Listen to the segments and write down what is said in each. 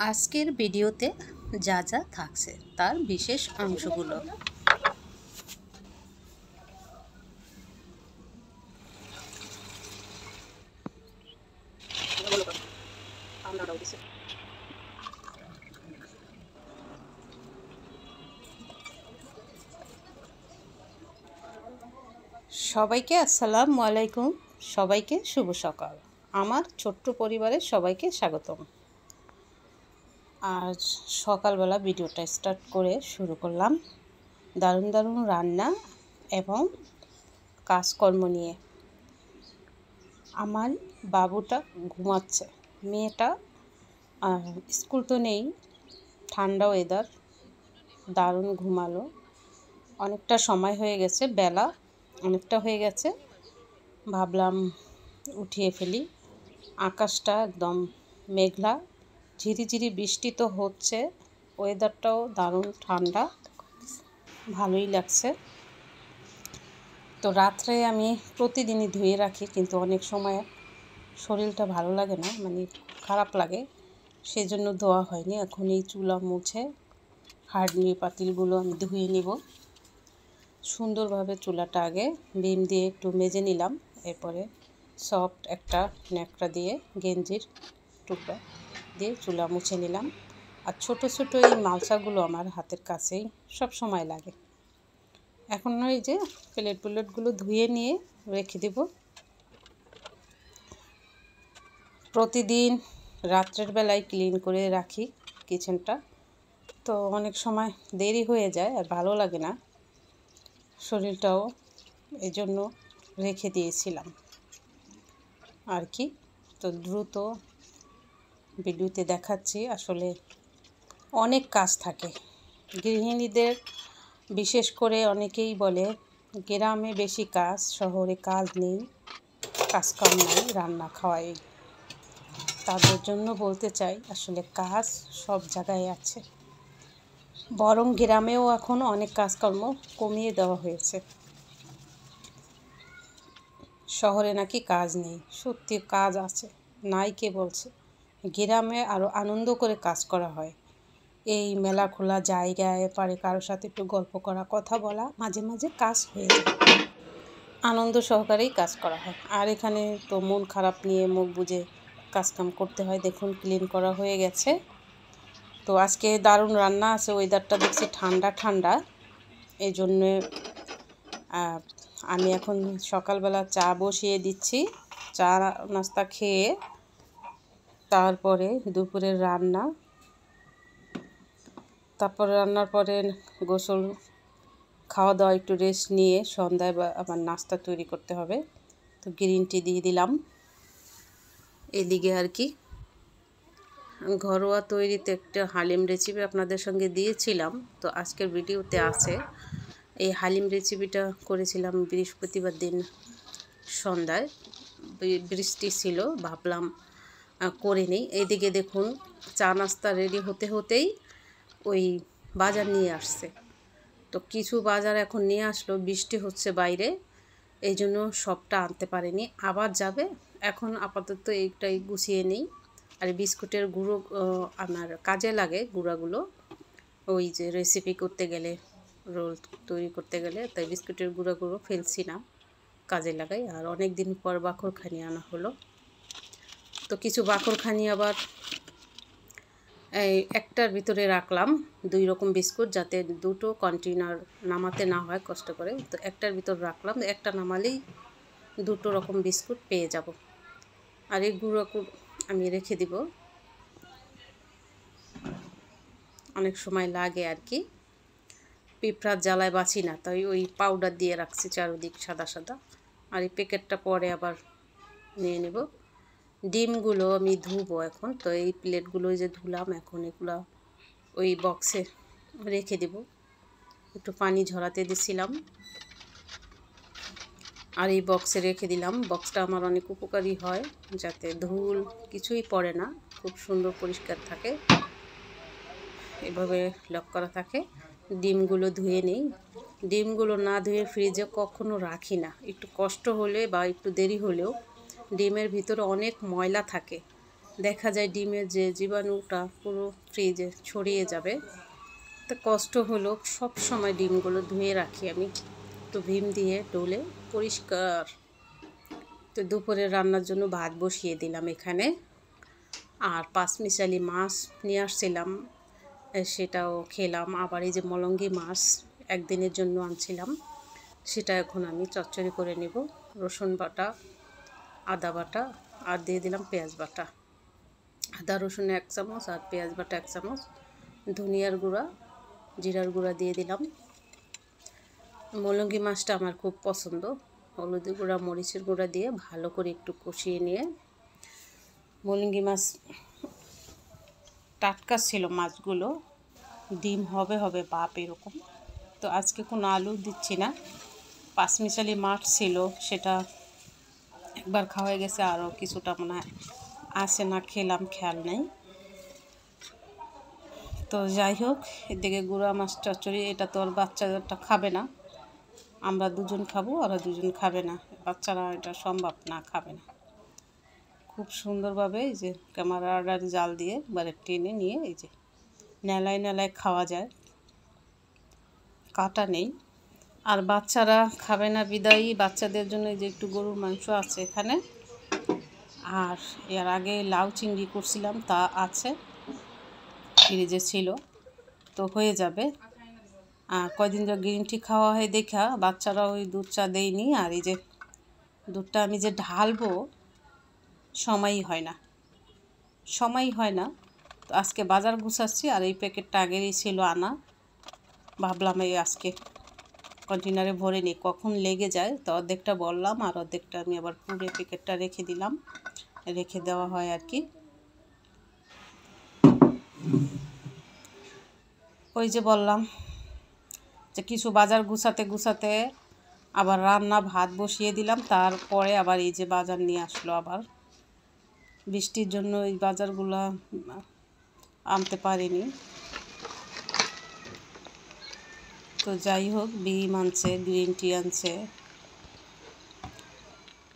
আজকের ভিডিওতে যা যা থাকছে তার বিশেষ অংশগুলো। সবাইকে আসসালামু আলাইকুম, সবাইকে শুভ সকাল। আমার ছোট্ট পরিবারের সবাইকে স্বাগতম। আজ সকালবেলা ভিডিওটা স্টার্ট করে শুরু করলাম দারুণ দারুণ রান্না এবং কাজকর্ম নিয়ে। আমার বাবুটা ঘুমাচ্ছে, মেয়েটা স্কুল তো নেই, ঠান্ডা ওয়েদার, দারুণ ঘুমালো। অনেকটা সময় হয়ে গেছে, বেলা অনেকটা হয়ে গেছে, ভাবলাম উঠিয়ে ফেলি। আকাশটা একদম মেঘলা, ঝিরিঝিরি বৃষ্টি তো হচ্ছে, ওয়েদারটাও দারুণ ঠান্ডা, ভালোই লাগছে। তো রাত্রে আমি প্রতিদিনই ধুয়ে রাখি, কিন্তু অনেক সময় শরীরটা ভালো লাগে না, মানে খারাপ লাগে, সেজন্য ধোয়া হয়নি। এখন এই চুলা মুছে হাঁড়ি পাতিলগুলো আমি ধুয়ে নিব। সুন্দরভাবে চুলাটা আগে ভিম দিয়ে একটু মেজে নিলাম, এরপরে সফট একটা ন্যাকড়া দিয়ে গেঞ্জির টুকরা দিয়ে চুলা মুছে নিলাম। আর ছোট ছোট এই মালসাগুলো আমার হাতের কাছেই সব সময় লাগে। এখন এই যে প্লেটগুলো ধুয়ে নিয়ে রেখে দেব। প্রতিদিন রাত্রের বেলায় ক্লিন করে রাখি কিচেনটা, তো অনেক সময় দেরি হয়ে যায় আর ভালো লাগে না, শরীরটাও এই জন্য রেখে দিয়েছিলাম আর কি। তো দ্রুত ভিডিওতে দেখাচ্ছি। আসলে অনেক কাজ থাকে গৃহিণীদের, বিশেষ করে অনেকেই বলে গ্রামে বেশি কাজ, শহরে কাজ নেই, কাজকাম নাই, রান্না খাওয়াই। তাদের জন্য বলতে চাই আসলে কাজ সব জায়গায় আছে, বরং গ্রামেও এখন অনেক কাজকর্ম কমিয়ে দেওয়া হয়েছে। শহরে নাকি কাজ নেই, সত্যি কাজ আছে, নাই কে বলছে। গ্রামে আরও আনন্দ করে কাজ করা হয়। এই মেলা খোলা জায়গায় পারে কারোর সাথে একটু গল্প করা, কথা বলা, মাঝে মাঝে কাজ হয়ে যায়, আনন্দ সহকারেই কাজ করা হয়। আর এখানে তো মন খারাপ নিয়ে মুখ বুজে কাজকাম করতে হয়। দেখুন ক্লিন করা হয়ে গেছে। তো আজকে দারুণ রান্না আছে, ওয়েদারটা দেখছি ঠান্ডা ঠান্ডা, এই জন্যে আমি এখন সকালবেলা চা বসিয়ে দিচ্ছি। চা নাস্তা খেয়ে তারপরে দুপুরের রান্না, তারপরে রান্নার পরে গোসল, খাওয়া দাওয়া, একটু রেস্ট নিয়ে সন্ধ্যায় আবার নাস্তা তৈরি করতে হবে। তো গ্রিন টি দিয়ে দিলাম এদিকে আর কি। ঘরোয়া তৈরিতে একটা হালিম রেসিপি আপনাদের সঙ্গে দিয়েছিলাম, তো আজকের ভিডিওতে আছে। এই হালিম রেসিপিটা করেছিলাম বৃহস্পতিবার দিন সন্ধ্যায়, বৃষ্টি ছিল, ভাবলাম করে নিই। এইদিকে দেখুন চা নাস্তা রেডি হতে হতেই ওই বাজার নিয়ে আসছে। তো কিছু বাজার এখন নিয়ে আসলো, বৃষ্টি হচ্ছে বাইরে, এই জন্য সবটা আনতে পারেনি, আবার যাবে। এখন আপাতত এইটাই গুছিয়ে নিই। আর বিস্কুটের গুঁড়ো আমার কাজে লাগে, গুঁড়াগুলো ওই যে রেসিপি করতে গেলে, রোল তৈরি করতে গেলে, তাই বিস্কুটের গুঁড়াগুলো ফেলছি না, কাজে লাগাই। আর অনেক দিন পর বাকরখানি আনা হলো, তো কিছু বাকরখানি আবার এই একটার ভিতরে রাখলাম, 2 রকম বিস্কুট, যাতে দুটো কন্টেনার নামাতে না হয় কষ্ট করে। তো একটার ভিতর রাখলাম, একটা নামালেই 2 রকম বিস্কুট পেয়ে যাব। আর এই গুঁড়ো আমি রেখে দিব, অনেক সময় লাগে আর কি। পিঁপড়ার জ্বালায় বাঁচি না, তাই ওই পাউডার দিয়ে রাখছি চারদিক সাদা সাদা। আর এই প্যাকেটটা পরে আবার নিয়ে নেব। ডিমগুলো আমি ধুবো এখন, তো এই প্লেটগুলো যে ধুলাম, এখন এগুলো ওই বক্সে রেখে দেব। একটু পানি ঝরাতে দিছিলাম আর এই বক্সে রেখে দিলাম। বক্সটা আমার অনেক উপকারী হয়, যাতে ধুল কিছুই পড়ে না, খুব সুন্দর পরিষ্কার থাকে, এভাবে লক করা থাকে। ডিমগুলো ধুয়ে নিই। ডিমগুলো না ধুয়ে ফ্রিজে কখনো রাখি না, একটু কষ্ট হলে বা একটু দেরি হলেও ডিমের ভিতরে অনেক ময়লা থাকে, দেখা যায় ডিমের যে জীবাণুটা পুরো ফ্রিজে ছড়িয়ে যাবে। তো কষ্ট হলো, সব সময় ডিমগুলো ধুয়ে রাখি আমি, তো ভিম দিয়ে ডলে পরিষ্কার। তো দুপুরে রান্নার জন্য ভাত বসিয়ে দিলাম এখানে। আর পাঁচমিশালি মাছ নিয়ে আসছিলাম, সেটাও খেলাম। আবার এই যে মলঙ্গি মাছ একদিনের জন্য আনছিলাম, সেটা এখন আমি চচ্চড়ি করে নেব। রসুন বাটা, আদা বাটা, আর দিয়ে দিলাম পেঁয়াজ বাটা। আদা রসুন 1 চামচ আর পেঁয়াজ বাটা 1 চামচ, ধনিয়ার গুঁড়া, জিরার গুঁড়া দিয়ে দিলাম। মলঙ্গি মাছটা আমার খুব পছন্দ। হলুদের গুঁড়া, মরিচের গুঁড়া দিয়ে ভালো করে একটু কষিয়ে নিয়ে, মলঙ্গি মাছ টাটকা ছিল মাছগুলো, ডিম হবে হবে বাপ এরকম। তো আজকে কোনো আলু দিচ্ছি না, পাঁচমিশালি মাছ ছিল, সেটা একবার খাওয়া গেছে, আরও কিছুটা মনে হয় আসে না, খেলাম, খেয়াল নেই। তো যাই হোক, এদিকে গুঁড়া মাছ চচ্চড়ি, এটা তো আর বাচ্চাটা খাবে না, আমরা দুজন খাবো, ওরা দুজন খাবে না, বাচ্চারা এটা সম্ভব না, খাবে না। খুব সুন্দরভাবে এই যে ক্যামেরার জাল দিয়ে এবারে টেনে নিয়ে এই যে নেলায় নেলায় খাওয়া যায়, কাটা নেই। আর বাচ্চারা খাবে না বিদায়ী, বাচ্চাদের জন্য এই যে একটু গরুর মাংস আছে এখানে। আর এর আগে লাউ চিংড়ি করছিলাম, তা আছে, ফ্রিজে ছিল, তো হয়ে যাবে। আর কয়দিন ধরে গ্রিন টি খাওয়া হয় দেখা বাচ্চারা ওই দুধ চা দেয়নি। আর এই যে দুধটা আমি যে ঢালবো, সময়ই হয় না, সময়ই হয় না। তো আজকে বাজার গুছাচ্ছি, আর এই প্যাকেটটা আগেরই ছিল আনা, ভাবলাম এই আজকে কন্টেনারে ভরে নিই, কখন লেগে যায়। তো অর্ধেকটা বললাম, আর অর্ধেকটা আমি আবার পুরো প্যাকেটটা রেখে দিলাম, রেখে দেওয়া হয় আর কি। ওই যে বললাম যে কিছু বাজার গুছাতে গুছাতে আবার রান্না ভাত বসিয়ে দিলাম, তারপরে আবার এই যে বাজার নিয়ে আসলো। আবার বৃষ্টির জন্য এই বাজারগুলো আনতে পারিনি। তো যাই হোক, বিম আনছে, গ্রিন টি আনছে,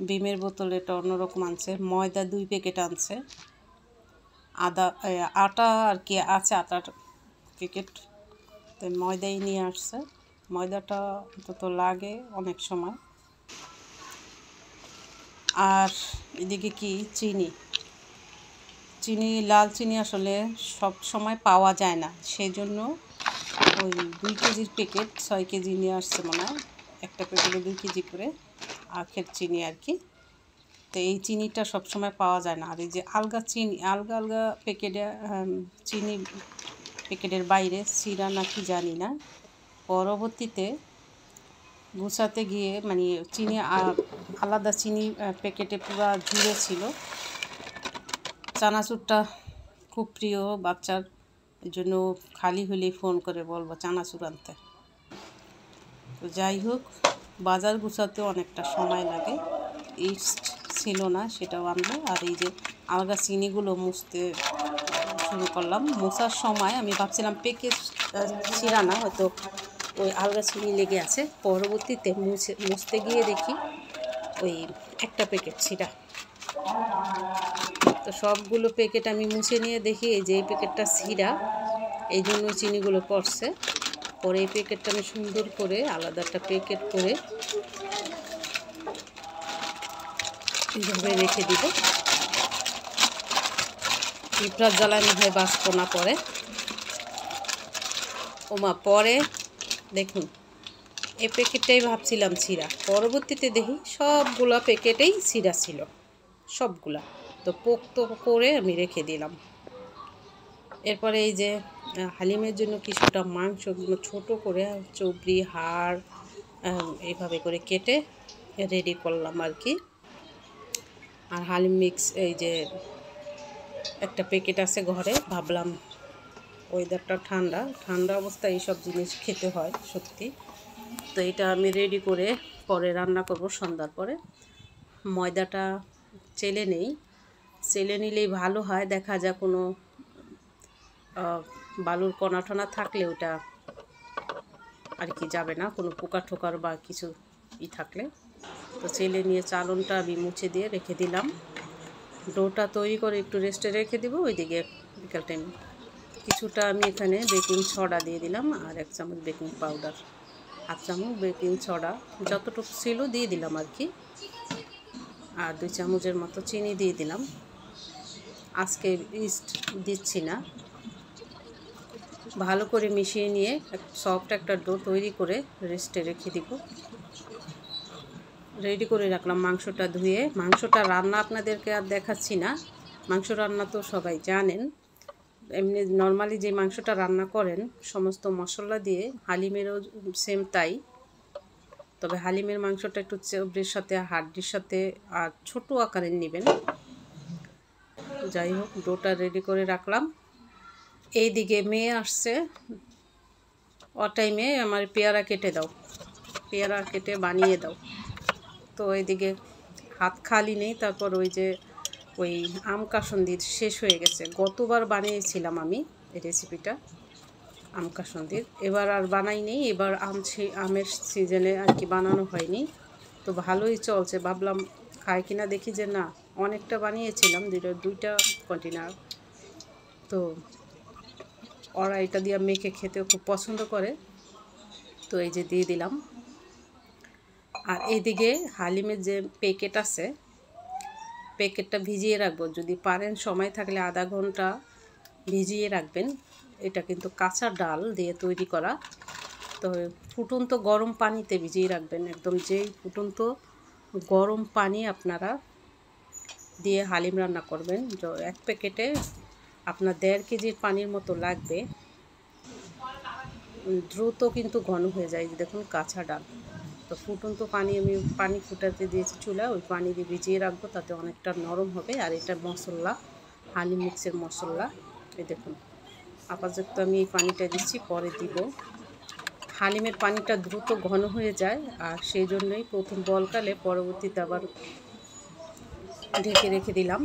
বিমের বোতল এটা অন্যরকম আনছে, ময়দা 2 প্যাকেট আনছে, আটা আর কি আছে, আটার প্যাকেট, তো ময়দাই নিয়ে আসছে। ময়দাটা অন্তত লাগে অনেক সময়। আর এদিকে কি চিনি, লাল চিনি আসলে সব সময় পাওয়া যায় না, সেই জন্য ওই 2 কেজির প্যাকেট 6 কেজি নিয়ে আসছে মনে হয়, একটা প্যাকেটে 2 কেজি করে আখের চিনি আর কি। তো এই চিনিটা সবসময় পাওয়া যায় না। আর এই যে আলগা চিনি, আলগা আলগা প্যাকেটে চিনি, প্যাকেটের বাইরে সিরা নাকি জানি না, পরবর্তীতে গুছাতে গিয়ে মানে চিনি আলাদা চিনি প্যাকেটে পুরো জুড়ে ছিল। চানাচুরটা খুব প্রিয় বাচ্চার, এই জন্য খালি হলেই ফোন করে বলবো চানাচুর আনতে। তো যাই হোক, বাজার গুছাতে অনেকটা সময় লাগে, ইস্ট ছিল না, সেটাও আনলো। আর এই যে আলগা চিনিগুলো মুছতে শুরু করলাম। মোছার সময় আমি ভাবছিলাম প্যাকেট ছিঁড়া না, হয়তো ওই আলগা চিনি লেগে আছে, পরবর্তীতে মুছতে গিয়ে দেখি ওই একটা প্যাকেট ছিঁড়া। তো সবগুলো প্যাকেট আমি মুছে নিয়ে দেখি এই যে এই প্যাকেটটা ছিঁড়া, এই জন্য চিনিগুলো পড়ছে। পরে এই প্যাকেটটা আমি সুন্দর করে আলাদা একটা প্যাকেট করে এইভাবে রেখে দিব, পিঁপড়ার জ্বালানি হয় বাঁচবো না পরে। ওমা, পরে দেখুন এই প্যাকেটটাই ভাবছিলাম ছিঁড়া, পরবর্তীতে দেখি সবগুলা প্যাকেটেই ছিঁড়া ছিল, সবগুলা। তো পোক্ত করে আমি রেখে দিলাম। এরপরে এই যে হালিমের জন্য কিছুটা মাংসগুলো ছোট করে চবড়ি, হাড় এইভাবে করে কেটে রেডি করলাম আর কি। আর হালিম মিক্স এই যে একটা প্যাকেট আছে ঘরে, ভাবলাম ওয়েদারটা ঠান্ডা, ঠান্ডা অবস্থায় এইসব জিনিস খেতে হয় সত্যি। তো এটা আমি রেডি করে পরে রান্না করব সন্ধ্যার পরে। ময়দাটা চেলে নেই, চেলে নিলেই ভালো হয়, দেখা যায় কোনো বালুর কণা টনা থাকলে ওটা আর কি যাবে না, কোনো পোকা ঠোকার বা কিছু থাকলে। তো চেলে নিয়ে চালনটা আমি মুছে দিয়ে রেখে দিলাম। ডোটা তৈরি করে একটু রেস্টে রেখে দেবো। ওইদিকে বিকাল টাইম কিছুটা আমি এখানে বেকিং সোডা দিয়ে দিলাম, আর 1 চামচ বেকিং পাউডার, 1/2 চামচ বেকিং সোডা যতটুকু ছিল দিয়ে দিলাম আর কি, আর 2 চামচের মতো চিনি দিয়ে দিলাম। আজকে ইস্ট দিচ্ছি না। ভালো করে মিশিয়ে নিয়ে সফট একটা ডো তৈরি করে রেস্টে রেখে দিব। রেডি করে রাখলাম মাংসটা ধুয়ে। মাংসটা রান্না আপনাদেরকে আর দেখাচ্ছি না, মাংস রান্না তো সবাই জানেন। এমনি নর্মালি যে মাংসটা রান্না করেন সমস্ত মশলা দিয়ে, হালিমেরও সেম তাই। তবে হালিমের মাংসটা একটু চর্বির সাথে, হাড্ডির সাথে আর ছোট আকারের নেবেন। যাই হোক, ডোটা রেডি করে রাখলাম। এইদিকে মেয়ে আসছে, ও টাইমে আমার পেয়ারা কেটে দাও, পেয়ারা কেটে বানিয়ে দাও। তো এইদিকে হাত খালি নেই। তারপর ওই আম কাসুন্দির শেষ হয়ে গেছে। গতবার বানিয়েছিলাম আমি এই রেসিপিটা আম কাসুন্দির, এবার আর বানাই নেই। এবার আমের সিজনে আর কি বানানো হয়নি। তো ভালোই চলছে, ভাবলাম খায় কিনা দেখি, যে না, অনেকটা বানিয়েছিলাম, দুইটা কন্টেনার। তো ওরা এটা দিয়ে মেখে খেতে খুব পছন্দ করে, তো এই যে দিয়ে দিলাম। আর এইদিকে হালিমের যে প্যাকেট আছে, প্যাকেটটা ভিজিয়ে রাখবো, যদি পারেন সময় থাকলে আধা ঘন্টা ভিজিয়ে রাখবেন। এটা কিন্তু কাঁচা ডাল দিয়ে তৈরি করা, তো ফুটন্ত গরম পানিতে ভিজিয়ে রাখবেন। একদম যেই ফুটন্ত গরম পানি আপনারা দিয়ে হালিম রান্না করবেন, এক প্যাকেটে আপনার 1.5 কেজির পানির মতো লাগবে। দ্রুত কিন্তু ঘন হয়ে যায়। দেখুন কাঁচা ডাল, তো ফুটন্ত পানি, আমি পানি ফুটাতে দিয়েছি চুলা, ওই পানি দিয়ে ভিজিয়ে রাখবো, তাতে অনেকটা নরম হবে। আর এটা মশলা, হালিম মিক্সের মশলা, এই দেখুন। আপাতত আমি এই পানিটা দিচ্ছি, পরে দিব। হালিমের পানিটা দ্রুত ঘন হয়ে যায়, আর সেই জন্যই প্রথম বলকালে পরবর্তীতে আবার ঢেকে রেখে দিলাম।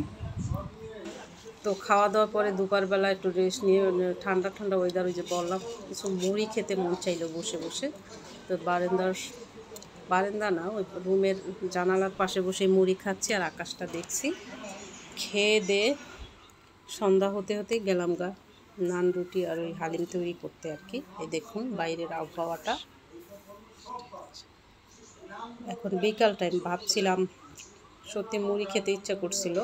তো খাওয়া দাওয়ার পরে দুপুরবেলা একটু রেস্ট নিয়ে, ঠান্ডা ঠান্ডা ওয়েদার, ওই যে বললাম কিছু মুড়ি খেতে মন চাইলো বসে বসে। তো বারান্দা না, ওই রুমের জানালার পাশে বসে মুড়ি খাচ্ছি আর আকাশটা দেখছি। খেয়ে দিয়ে সন্ধ্যা হতে হতেই গেলাম গা নান রুটি আর ওই হালিম তৈরি করতে আর কি। এই দেখুন বাইরের আবহাওয়াটা। এখন বিকাল টাইম, ভাবছিলাম সত্যি মুড়ি খেতে ইচ্ছা করছিল,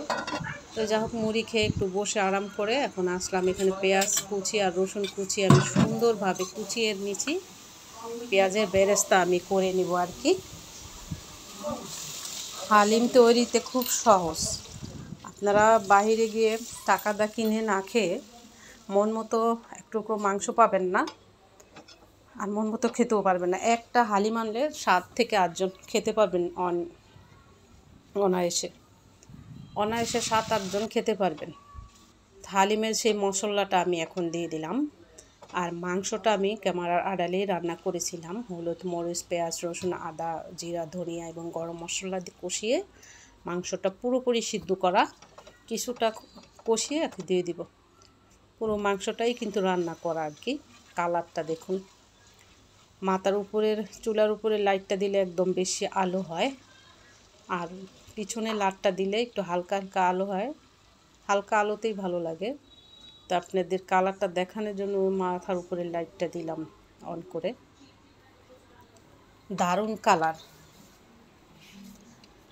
তো যা হোক মুড়ি খেয়ে একটু বসে আরাম করে এখন আসলাম এখানে। পেঁয়াজ কুচি আর রসুন কুচি আমি সুন্দরভাবে কুচিয়ে নিয়েছি, পেঁয়াজের বেরেস্তা আমি করে নিব আর কি। হালিম তৈরিতে খুব সহজ। আপনারা বাইরে গিয়ে টাকা দা কিনে না খেয়ে মন মতো একটুকরো মাংস পাবেন না, আর মন মতো খেতেও পারবেন না। একটা হালিম আনলে 7 থেকে 8 জন খেতে পারবেন, অনায়াসে 7-8 জন খেতে পারবেন। হালিমের সেই মশলাটা আমি এখন দিয়ে দিলাম। আর মাংসটা আমি ক্যামেরার আড়ালেই রান্না করেছিলাম, হলুদ মরিচ পেঁয়াজ রসুন আদা জিরা ধনিয়া এবং গরম মশলা দিয়ে কষিয়ে, মাংসটা পুরোপুরি সিদ্ধ করা, কিছুটা কষিয়ে দিয়ে দিব। পুরো মাংসটাই কিন্তু রান্না করা আর কি। কালারটা দেখুন, মাথার উপরের চুলার উপরে লাইটটা দিলে একদম বেশি আলো হয়, আর পিছনে লাইটটা দিলে একটু হালকা হালকা আলো হয়। হালকা আলোতেই ভালো লাগে। তো আপনাদের কালারটা দেখানোর জন্য মাথার উপরে লাইটটা দিলাম অন করে। দারুণ কালার।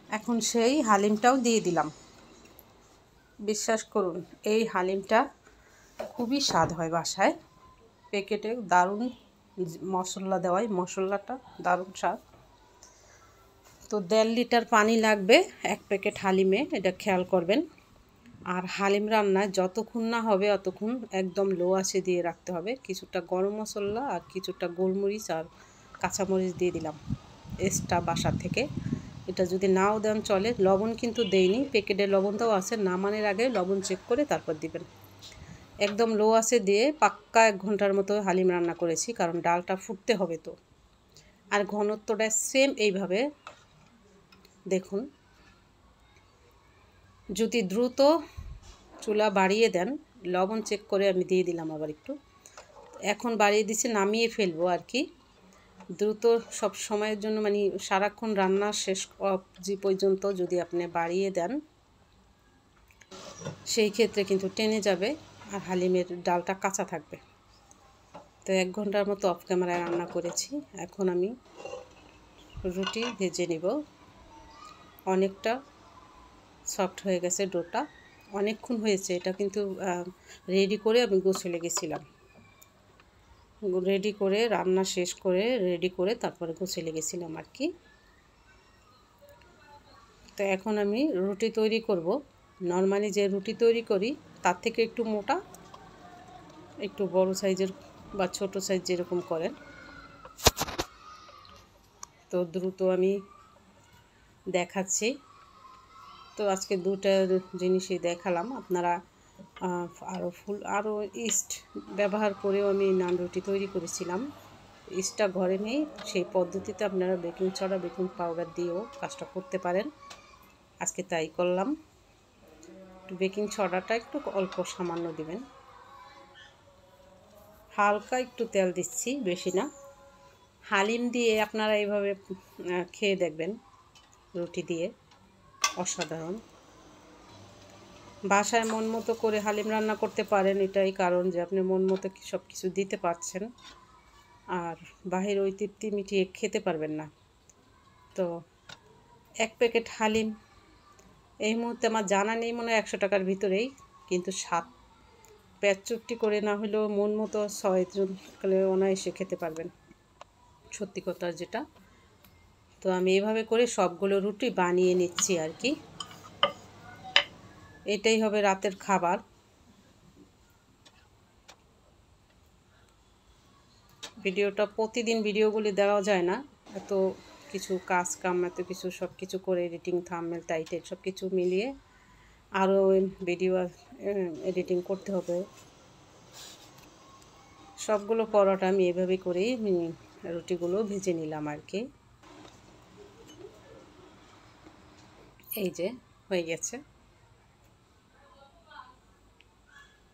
এখন সেই হালিমটাও দিয়ে দিলাম। বিশ্বাস করুন এই হালিমটা খুবই স্বাদ হয় বাসায়। প্যাকেটে দারুণ মশলা দেওয়াই, মশলাটা দারুণ স্বাদ। তো 1.5 লিটার পানি লাগবে এক প্যাকেট হালিমে, এটা খেয়াল করবেন। আর হালিম রান্নায় যতক্ষণ না হবে অতক্ষণ একদম লো আঁচে দিয়ে রাখতে হবে। কিছুটা গরম মশলা আর কিছুটা গোলমরিচ আর কাঁচামরিচ দিয়ে দিলাম এক্সট্রা বাসা থেকে। এটা যদি নাও দেন চলে। লবণ কিন্তু দেইনি, প্যাকেটে লবণটাও আছে, নামানোর আগে লবণ চেক করে তারপর দিবেন। একদম লো আঁচে দিয়ে পাক্কা 1 ঘন্টার মতো হালিম রান্না করেছি, কারণ ডালটা ফুটতে হবে তো। আর ঘনত্বটা সেম এইভাবে দেখুন। যদি দ্রুত চুলা বাড়িয়ে দেন, লবণ চেক করে আমি দিয়ে দিলাম আবার একটু, এখন বাড়িয়ে দিচ্ছি, নামিয়ে ফেলবো আর কি। দ্রুত সব সময়ের জন্য, মানে সারাক্ষণ রান্না শেষ অবধি পর্যন্ত যদি আপনি বাড়িয়ে দেন সেই ক্ষেত্রে কিন্তু টেনে যাবে আর হালিমের ডালটা কাঁচা থাকবে। তো 1 ঘন্টার মতো অফ ক্যামেরায় রান্না করেছি। এখন আমি রুটি ভেজে নিব। অনেকটা সফট হয়ে গেছে ডোটা, অনেকক্ষণ হয়েছে। এটা কিন্তু রেডি করে আমি গোসলে গেছিলাম, রেডি করে রান্না শেষ করে রেডি করে তারপরে গোসলে গেছিলাম আর কি। তো এখন আমি রুটি তৈরি করব। নর্মালি যে রুটি তৈরি করি তার থেকে একটু মোটা, একটু বড় সাইজের বা ছোট সাইজ যেরকম করেন। তো দ্রুত আমি দেখাচ্ছি। তো আজকে দুটা জিনিসই দেখালাম। আপনারা আরও ইস্ট ব্যবহার করেও আমি নান রুটি তৈরি করেছিলাম। ইস্টটা ঘরে নেই, সেই পদ্ধতিতে আপনারা বেকিং সোডা বেকিং পাউডার দিয়েও কাজটা করতে পারেন। আজকে তাই করলাম। বেকিং সোডাটা একটু অল্প সামান্য দিবেন, হালকা একটু তেল দিচ্ছি, বেশি না। হালিম দিয়ে আপনারা এইভাবে খেয়ে দেখবেন, রুটি দিয়ে অসাধারণ। বাসায় মন মতো করে হালিম রান্না করতে পারেন, এটাই কারণ যে আপনি মন মতো সব কিছু দিতে পারছেন, আর বাহির ওই তৃপ্তি মিটিয়ে খেতে পারবেন না। তো 1 প্যাকেট হালিম এই মুহূর্তে আমার জানা নেই, মনে হয় 100 টাকার ভিতরেই, কিন্তু স্বাদ পেট চুপটি করে না হলেও মন মতো 6 জন অনায়াসে খেতে পারবেন, সত্যি কথা যেটা। তো আমি এইভাবে করে সবগুলো রুটি বানিয়ে নিচ্ছি আর কি। এটাই হবে রাতের খাবার। ভিডিওটা প্রতিদিন ভিডিওগুলি দেওয়া যায় না, এত কিছু কাজ কাম, এত কিছু সব কিছু করে এডিটিং, থাম্বনেল, টাইটেল সব কিছু মিলিয়ে আরও ভিডিও এডিটিং করতে হবে। সবগুলো পরোটা আমি এভাবে করেই রুটিগুলো ভেজে নিলাম আর কি। এই যে হয়ে গেছে।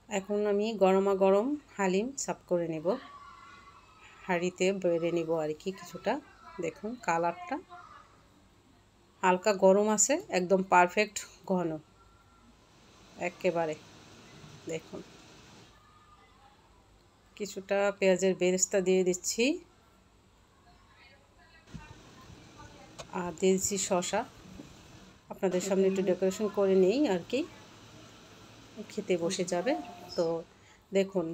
এখন আমি গরমা গরম হালিম সার্ভ করে নেব, হাঁড়িতে বেড়ে নেব আর কি কিছুটা। দেখুন কালারটা হালকা গরম আছে, একদম পারফেক্ট ঘন একেবারে। দেখুন কিছুটা পেঁয়াজের বেরেস্তা দিয়ে দিচ্ছি, আর দিয়ে দিচ্ছি শসা। আপনাদের সামনে একটু ডেকোরেশন করে নেই আর কি, খেতে বসে যাবে। তো দেখুন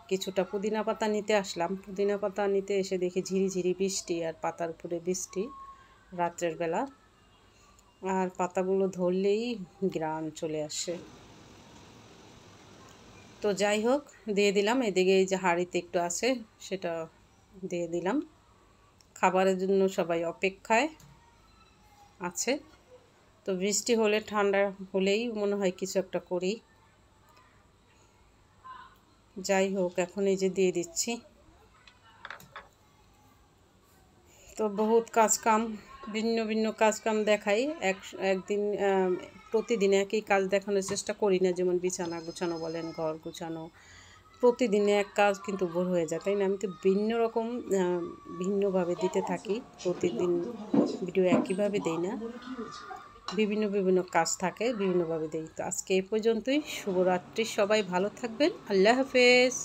কিছুটা পুদিনা পাতা নিতে আসলাম, পুদিনা পাতা নিতে এসে দেখি ঝিরিঝিরি বৃষ্টি, আর পাতার উপরে বৃষ্টি রাত্রের বেলা, আর পাতাগুলো ধরলেই ঘ্রাণ চলে আসে। তো যাই হোক দিয়ে দিলাম। এদিকে এই যে হাঁড়িতে একটু আছে সেটা দিয়ে দিলাম। খাবারের জন্য সবাই অপেক্ষায় আছে। তো বৃষ্টি হলে ঠান্ডা হলেই মনে হয় কিছু একটা করি। যাই হোক এখন এই যে দিয়ে দিচ্ছি। তো বহুত কাজকাম, ভিন্ন ভিন্ন কাজকাম দেখাই। একদিন প্রতিদিন একই কাজ দেখানোর চেষ্টা করি না, যেমন বিছানা গুছানো বলেন, ঘর গুছানো। প্রতিদিনে এক কাজ কিন্তু বোর হয়ে যায়, তাই না? আমি তো ভিন্ন রকম ভিন্নভাবে দিতে থাকি, প্রতিদিন ভিডিও একইভাবে দেই না, বিভিন্ন বিভিন্ন কাজ থাকে, বিভিন্নভাবে দেই। তো আজকে এই পর্যন্তই। শুভরাত্রি, সবাই ভালো থাকবেন। আল্লাহ হাফেজ।